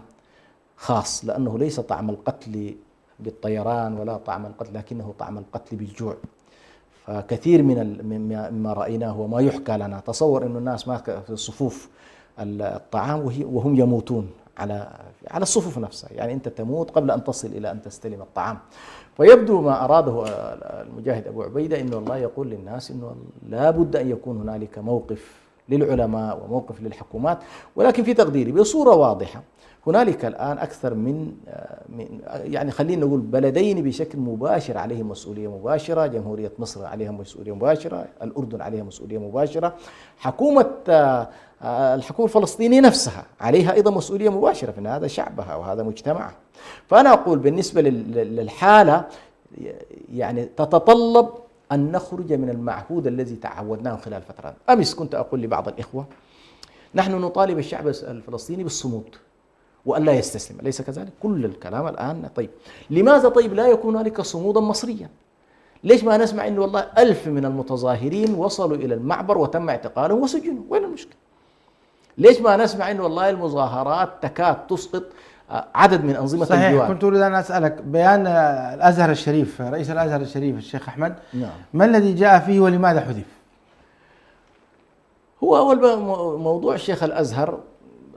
خاص، لأنه ليس طعم القتل بالطيران ولا طعم القتل، لكنه طعم القتل بالجوع. فكثير مما رأيناه وما يحكى لنا، تصور أن الناس ما في صفوف الطعام وهم يموتون على الصفوف نفسها، يعني أنت تموت قبل أن تصل إلى أن تستلم الطعام. فيبدو ما أراده المجاهد أبو عبيدة أنه الله يقول للناس أنه لا بد أن يكون هنالك موقف للعلماء وموقف للحكومات، ولكن في تقديري بصورة واضحة هنالك الآن أكثر من يعني خلينا نقول بلدين بشكل مباشر عليهم مسؤولية مباشرة، جمهورية مصر عليها مسؤولية مباشرة، الأردن عليها مسؤولية مباشرة، الحكومة الفلسطينية نفسها عليها أيضا مسؤولية مباشرة، في هذا شعبها وهذا مجتمعها. فأنا أقول بالنسبة للحالة يعني تتطلب أن نخرج من المعهود الذي تعودناه خلال فترات. أمس كنت أقول لبعض الإخوة نحن نطالب الشعب الفلسطيني بالصمود وأن لا يستسلم، أليس كذلك؟ كل الكلام الآن طيب، لماذا طيب لا يكون هنالك صمودا مصريا؟ ليش ما نسمع إنه والله 1000 من المتظاهرين وصلوا إلى المعبر وتم اعتقالهم وسجنوا؟ وين المشكلة؟ ليش ما نسمع إنه والله المظاهرات تكاد تسقط عدد من أنظمة صحيح الجوار؟ كنت أريد أن أسألك بيان الأزهر الشريف، رئيس الأزهر الشريف الشيخ أحمد، نعم، ما الذي جاء فيه ولماذا حذف؟ هو أول موضوع الشيخ الأزهر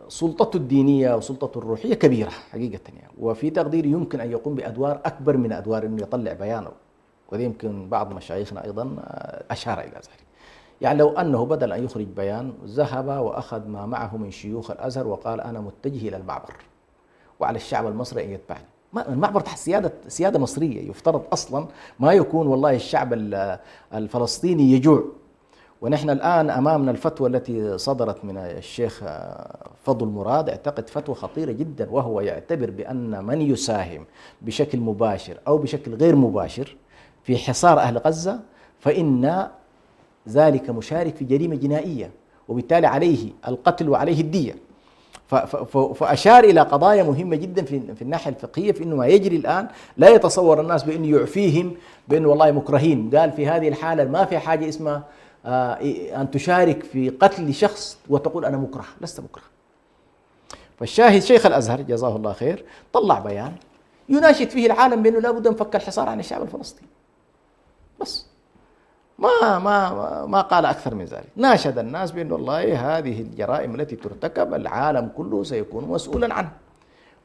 سلطته الدينية وسلطته الروحية كبيرة حقيقة يعني، وفي تقديري يمكن أن يقوم بأدوار أكبر من أدوار أنه يطلع بيانه، وهذا يمكن بعض مشايخنا أيضا أشار إلى ذلك. يعني لو أنه بدل أن يخرج بيان ذهب وأخذ ما معه من شيوخ الأزهر وقال أنا متجه إلى المعبر وعلى الشعب المصري أن يتبعني. المعبر تحت سيادة مصرية، يفترض أصلا ما يكون والله الشعب الفلسطيني يجوع. ونحن الآن أمامنا الفتوى التي صدرت من الشيخ فضل مراد، اعتقد فتوى خطيرة جدا، وهو يعتبر بأن من يساهم بشكل مباشر أو بشكل غير مباشر في حصار أهل غزة فإن ذلك مشارك في جريمة جنائية، وبالتالي عليه القتل وعليه الدية. فأشار إلى قضايا مهمة جدا في الناحية الفقهية، في أنه ما يجري الآن لا يتصور الناس بأنه يعفيهم بأنه والله مكرهين. قال في هذه الحالة ما في حاجة اسمها أن تشارك في قتل شخص وتقول أنا مكره، لست مكره. فالشاهد شيخ الأزهر جزاه الله خير طلع بيان يناشد فيه العالم بأنه لا بد أن نفك الحصار عن الشعب الفلسطيني، بس ما قال أكثر من ذلك. ناشد الناس بأن والله هذه الجرائم التي ترتكب العالم كله سيكون مسؤولا عنها،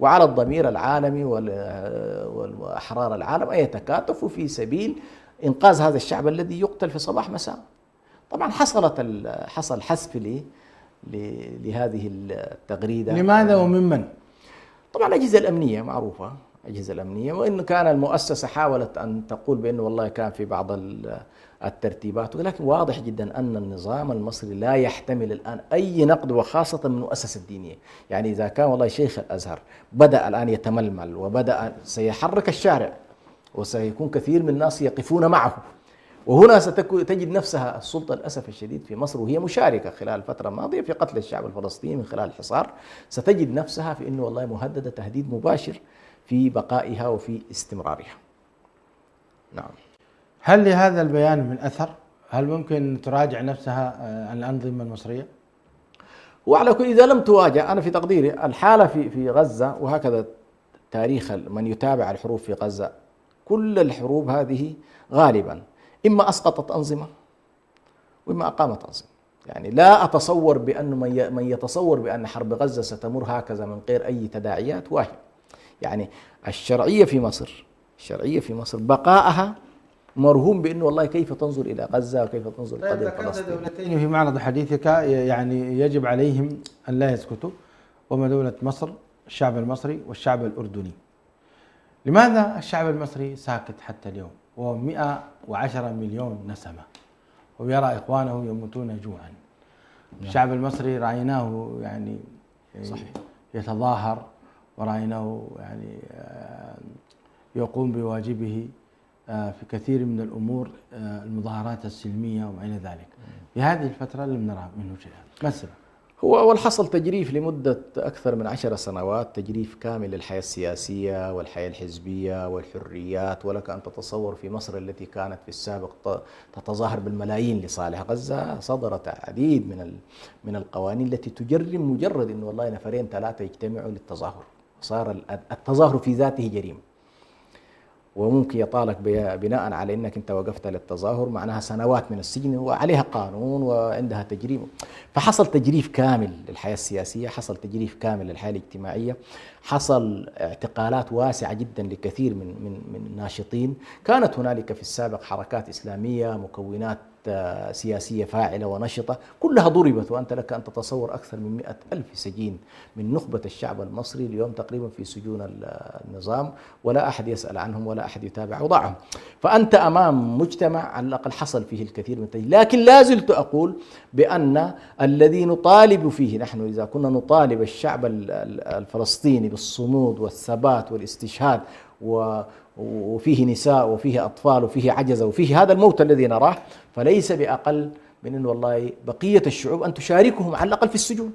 وعلى الضمير العالمي والأحرار العالم أن يتكاتفوا في سبيل إنقاذ هذا الشعب الذي يقتل في صباح مساء. طبعا حصل حذف لهذه التغريدة. لماذا وممن؟ طبعا الأجهزة الأمنية معروفة، الأجهزة الأمنية، وإن كان المؤسسة حاولت أن تقول بأنه والله كان في بعض الترتيبات، ولكن واضح جدا أن النظام المصري لا يحتمل الآن أي نقد، وخاصة من المؤسسة الدينية. يعني إذا كان والله شيخ الأزهر بدأ الآن يتململ وبدأ سيحرك الشارع وسيكون كثير من الناس يقفون معه، وهنا ستجد نفسها السلطة للأسف الشديد في مصر وهي مشاركة خلال الفترة الماضية في قتل الشعب الفلسطيني من خلال الحصار، ستجد نفسها في أنه والله مهددة تهديد مباشر في بقائها وفي استمرارها. نعم. هل لهذا البيان من أثر؟ هل ممكن تراجع نفسها الأنظمة المصرية؟ وعلى كل إذا لم تواجه، أنا في تقديري الحالة في غزة، وهكذا تاريخ من يتابع الحروب في غزة، كل الحروب هذه غالبا إما أسقطت أنظمة وإما أقامت أنظمة. يعني لا أتصور بأن من يتصور بأن حرب غزة ستمر هكذا من غير أي تداعيات واهية. يعني الشرعية في مصر بقائها مرهون بأنه والله كيف تنظر إلى غزة وكيف تنظر طيب، لقضية ذكرت فلسطين. دولتين في معرض حديثك يعني يجب عليهم أن لا يسكتوا، وما دولة مصر، الشعب المصري والشعب الأردني. لماذا الشعب المصري ساكت حتى اليوم وهو 110 مليون نسمة ويرى إخوانه يموتون جوعا؟ الشعب المصري رأيناه يعني صحيح. يتظاهر، ورأيناه يعني يقوم بواجبه في كثير من الأمور، المظاهرات السلمية وما إلى ذلك. في هذه الفترة لم نرى منه شيئا. ما السبب؟ هو أول حصل تجريف لمدة أكثر من 10 سنوات، تجريف كامل للحياة السياسية والحياة الحزبية والحريات. ولك أن تتصور في مصر التي كانت في السابق تتظاهر بالملايين لصالح غزة، صدرت عديد من القوانين التي تجرم مجرد أنه والله نفرين ثلاثة يجتمعوا للتظاهر، صار التظاهر في ذاته جريمة، وممكن يطالك بناء على انك انت وقفت للتظاهر، معناها سنوات من السجن، وعليها قانون وعندها تجريم. فحصل تجريف كامل للحياة السياسية، حصل تجريف كامل للحياة الاجتماعية، حصل اعتقالات واسعة جدا لكثير من الناشطين. كانت هنالك في السابق حركات إسلامية، مكونات سياسية فاعلة ونشطة، كلها ضربت. وأنت لك أن تتصور أكثر من 100,000 سجين من نخبة الشعب المصري اليوم تقريبا في سجون النظام، ولا أحد يسأل عنهم ولا أحد يتابع أوضاعهم. فأنت أمام مجتمع على الأقل حصل فيه الكثير من التجريف. لكن لا زلت أقول بأن الذي نطالب فيه نحن، إذا كنا نطالب الشعب الفلسطيني بالصمود والثبات والاستشهاد، وفيه نساء وفيه أطفال وفيه عجزة وفيه هذا الموت الذي نراه، فليس بأقل من أن والله بقية الشعوب أن تشاركهم على الأقل في السجون.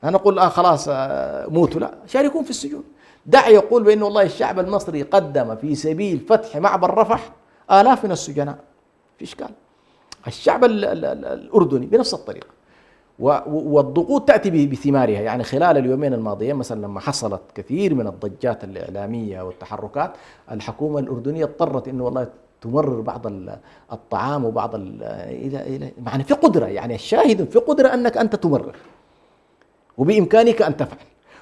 أنا أقول خلاص موتوا، لا، شاركون في السجون. دع يقول بأن والله الشعب المصري قدم في سبيل فتح معبر رفح آلاف من السجناء، في إشكال. الشعب الأردني بنفس الطريقة، والضغوط تأتي بثمارها. يعني خلال اليومين الماضيين مثلا لما حصلت كثير من الضجات الإعلامية والتحركات، الحكومة الأردنية اضطرت إنه والله تمرر بعض الطعام وبعض إلى يعني في قدرة، يعني الشاهد في قدرة أنك أنت تمرر، وبإمكانك أن تفعل،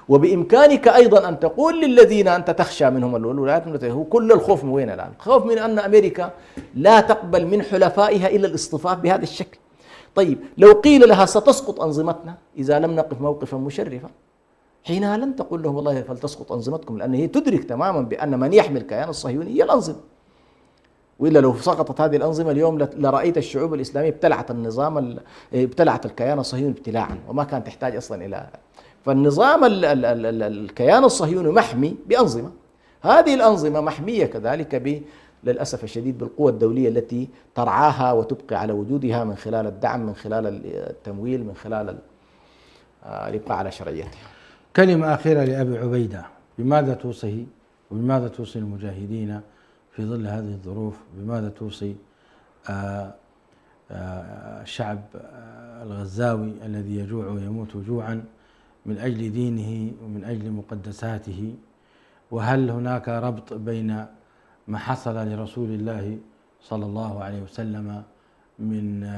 وبإمكانك أيضا أن تقول للذين أنت تخشى منهم الولايات المتحدة. هو كل الخوف من وين الآن؟ الخوف من أن أمريكا لا تقبل من حلفائها إلا الاصطفاف بهذا الشكل. طيب لو قيل لها ستسقط أنظمتنا إذا لم نقف موقفا مشرفا، حينها لن تقول لهم والله فلتسقط أنظمتكم، لأن هي تدرك تماما بأن من يحمل الكيان الصهيوني هي الأنظمة. وإلا لو سقطت هذه الأنظمة اليوم لرأيت الشعوب الإسلامية ابتلعت النظام، ابتلعت الكيان الصهيوني ابتلاعا، وما كان تحتاج أصلا إلى. فالنظام الكيان الصهيوني محمي بأنظمة، هذه الأنظمة محمية كذلك للأسف الشديد بالقوى الدولية التي ترعاها وتبقي على وجودها من خلال الدعم، من خلال التمويل، من خلال الإبقاء على شرعيتها. كلمة أخيرة لأبي عبيدة، بماذا توصي وبماذا توصي المجاهدين في ظل هذه الظروف؟ بماذا توصي الشعب الغزاوي الذي يجوع ويموت جوعا من أجل دينه ومن أجل مقدساته؟ وهل هناك ربط بين ما حصل لرسول الله صلى الله عليه وسلم من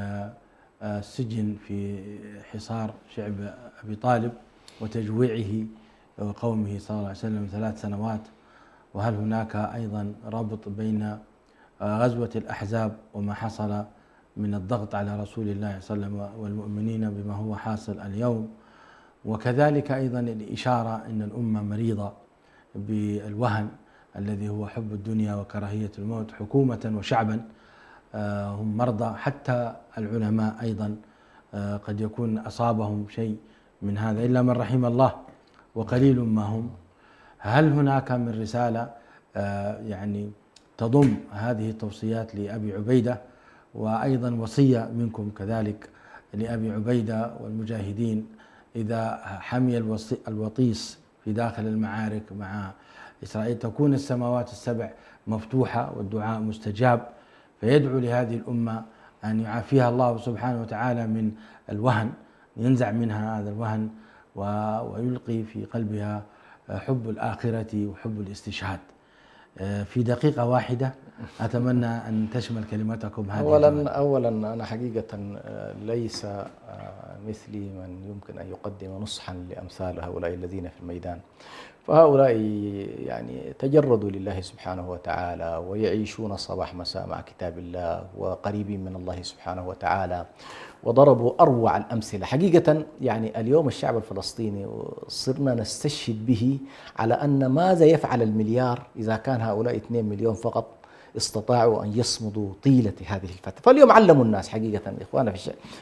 السجن في حصار شعب أبي طالب وتجويعه وقومه صلى الله عليه وسلم 3 سنوات؟ وهل هناك أيضا ربط بين غزوة الأحزاب وما حصل من الضغط على رسول الله صلى الله عليه وسلم والمؤمنين بما هو حاصل اليوم؟ وكذلك أيضا الإشارة أن الأمة مريضة بالوهن الذي هو حب الدنيا وكراهية الموت، حكومة وشعبا هم مرضى. حتى العلماء أيضا قد يكون أصابهم شيء من هذا إلا من رحم الله، وقليل ما هم. هل هناك من رسالة يعني تضم هذه التوصيات لأبي عبيدة، وأيضا وصية منكم كذلك لأبي عبيدة والمجاهدين إذا حمي الوطيس في داخل المعارك مع إسرائيل تكون السماوات السبع مفتوحة والدعاء مستجاب، فيدعو لهذه الأمة أن يعافيها الله سبحانه وتعالى من الوهن، ينزع منها هذا الوهن ويلقي في قلبها حب الآخرة وحب الاستشهاد. في دقيقة واحدة أتمنى أن تشمل كلمتكم هذه. أولا أنا حقيقة ليس مثلي من يمكن أن يقدم نصحا لأمثال هؤلاء الذين في الميدان، فهؤلاء يعني تجردوا لله سبحانه وتعالى ويعيشون صباح مساء مع كتاب الله وقريبين من الله سبحانه وتعالى، وضربوا أروع الأمثلة حقيقة. يعني اليوم الشعب الفلسطيني صرنا نستشهد به على أن ماذا يفعل المليار إذا كان هؤلاء 2 مليون فقط استطاعوا أن يصمدوا طيلة هذه الفترة. فاليوم علموا الناس حقيقة، إخوانا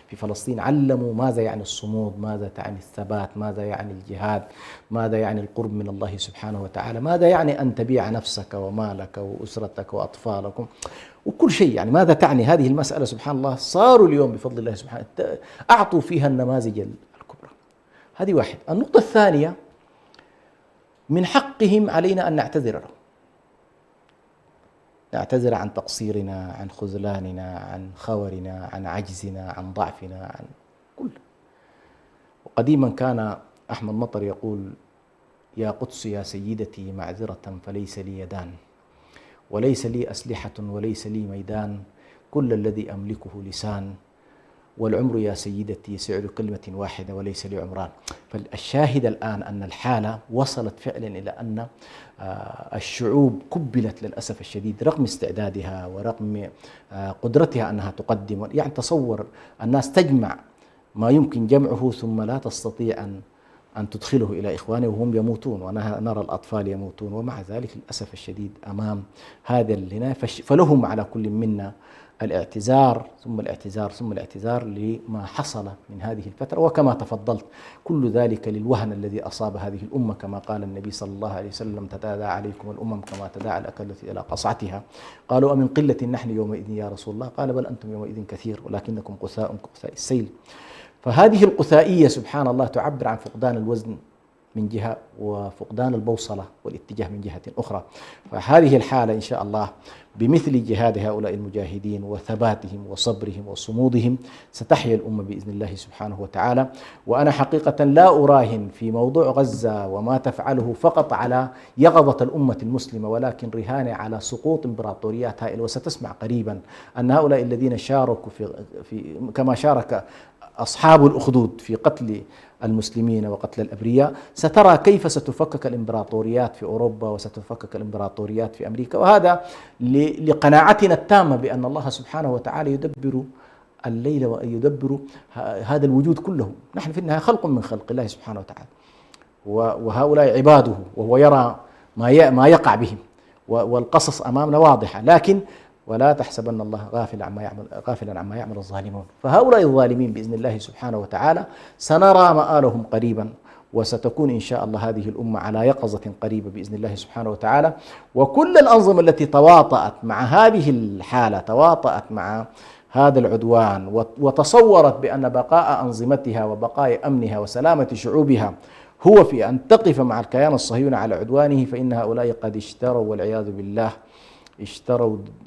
في فلسطين علموا ماذا يعني الصمود، ماذا تعني الثبات، ماذا يعني الجهاد، ماذا يعني القرب من الله سبحانه وتعالى، ماذا يعني أن تبيع نفسك ومالك وأسرتك وأطفالكم وكل شيء. يعني ماذا تعني هذه المسألة؟ سبحان الله صاروا اليوم بفضل الله سبحانه أعطوا فيها النماذج الكبرى. هذه واحد. النقطة الثانية، من حقهم علينا أن نعتذر لهم، نعتذر عن تقصيرنا، عن خذلاننا، عن خورنا، عن عجزنا، عن ضعفنا، عن كل. وقديما كان أحمد مطر يقول: يا قدس يا سيدتي معذرة فليس لي يدان، وليس لي أسلحة وليس لي ميدان، كل الذي أملكه لسان، والعمر يا سيدتي سعر كلمة واحدة وليس لي عمران. فالشاهد الآن أن الحالة وصلت فعلا إلى أن الشعوب كبلت للأسف الشديد رغم استعدادها ورغم قدرتها أنها تقدم. يعني تصور الناس تجمع ما يمكن جمعه ثم لا تستطيع أن تدخله إلى إخوانه وهم يموتون، ونرى الأطفال يموتون، ومع ذلك للأسف الشديد أمام هذا الهنا فلهم على كل منا الاعتذار ثم الاعتذار ثم الاعتذار لما حصل من هذه الفترة. وكما تفضلت كل ذلك للوهن الذي أصاب هذه الأمة، كما قال النبي صلى الله عليه وسلم: تتداعى عليكم الأمم كما تداعى الأكلة إلى قصعتها. قالوا: أمن قلة نحن يومئذ يا رسول الله؟ قال: بل أنتم يومئذ كثير ولكنكم قثاء كقثاء السيل. فهذه القثائية سبحان الله تعبر عن فقدان الوزن من جهة وفقدان البوصلة والاتجاه من جهة أخرى. فهذه الحالة إن شاء الله بمثل جهاد هؤلاء المجاهدين وثباتهم وصبرهم وصمودهم ستحيا الأمة بإذن الله سبحانه وتعالى. وأنا حقيقة لا أراهن في موضوع غزة وما تفعله فقط على يقظة الأمة المسلمة، ولكن رهانة على سقوط إمبراطوريات هائلة. وستسمع قريبا أن هؤلاء الذين شاركوا في كما شارك أصحاب الأخدود في قتل المسلمين وقتل الأبرياء، سترى كيف ستفكك الإمبراطوريات في أوروبا وستفكك الإمبراطوريات في أمريكا. وهذا لقناعتنا التامة بأن الله سبحانه وتعالى يدبر الليل ويدبر هذا الوجود كله. نحن في النهاية خلق من خلق الله سبحانه وتعالى، وهؤلاء وعباده، وهو يرى ما يقع بهم، والقصص أمامنا واضحة. لكن ولا تحسبن الله غافلا عما يعمل الظالمون. فهؤلاء الظالمين بإذن الله سبحانه وتعالى سنرى مآلهم قريبا، وستكون إن شاء الله هذه الأمة على يقظة قريبة بإذن الله سبحانه وتعالى. وكل الأنظمة التي تواطأت مع هذه الحالة، تواطأت مع هذا العدوان وتصورت بأن بقاء أنظمتها وبقاء أمنها وسلامة شعوبها هو في أن تقف مع الكيان الصهيوني على عدوانه، فإن هؤلاء قد اشتروا والعياذ بالله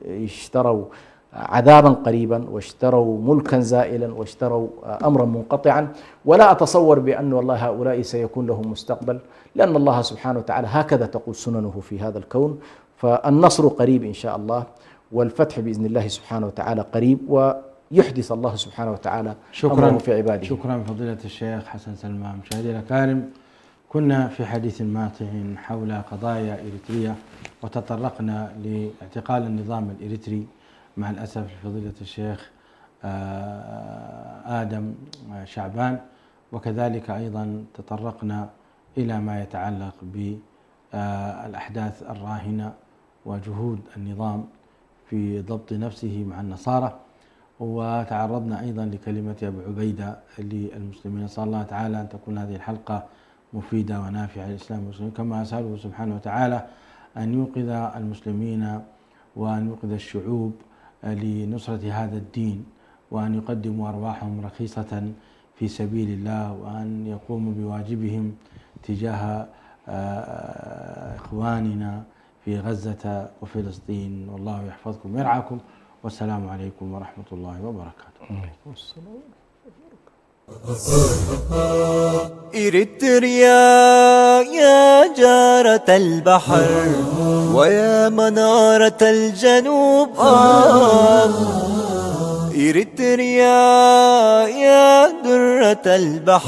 اشتروا عذابا قريبا، واشتروا ملكا زائلا، واشتروا أمرا منقطعا. ولا أتصور بأن والله هؤلاء سيكون لهم مستقبل، لأن الله سبحانه وتعالى هكذا تقول سننه في هذا الكون. فالنصر قريب إن شاء الله، والفتح بإذن الله سبحانه وتعالى قريب، ويحدث الله سبحانه وتعالى أمره في عباده. شكرا فضيلة الشيخ حسن سلمان. مشاهدينا الكرام، كنا في حديث ماطع حول قضايا إريتريا، وتطرقنا لاعتقال النظام الإريتري مع الأسف لفضيلة الشيخ آدم شعبان، وكذلك أيضا تطرقنا إلى ما يتعلق بالأحداث الراهنة وجهود النظام في ضبط نفسه مع النصارى، وتعرضنا أيضا لكلمة أبو عبيدة للمسلمين. نسأل الله تعالى أن تكون هذه الحلقة مفيدة ونافعة للإسلام والمسلمين، كما أسأله سبحانه وتعالى أن يوقظ المسلمين وأن يوقظ الشعوب لنصرة هذا الدين، وأن يقدموا أرواحهم رخيصة في سبيل الله، وأن يقوموا بواجبهم تجاه إخواننا في غزة وفلسطين. والله يحفظكم ويرعاكم، والسلام عليكم ورحمة الله وبركاته. إريتريا يا جار منارة البحر ويا منارة الجنوب إريتريا يا درة البحر.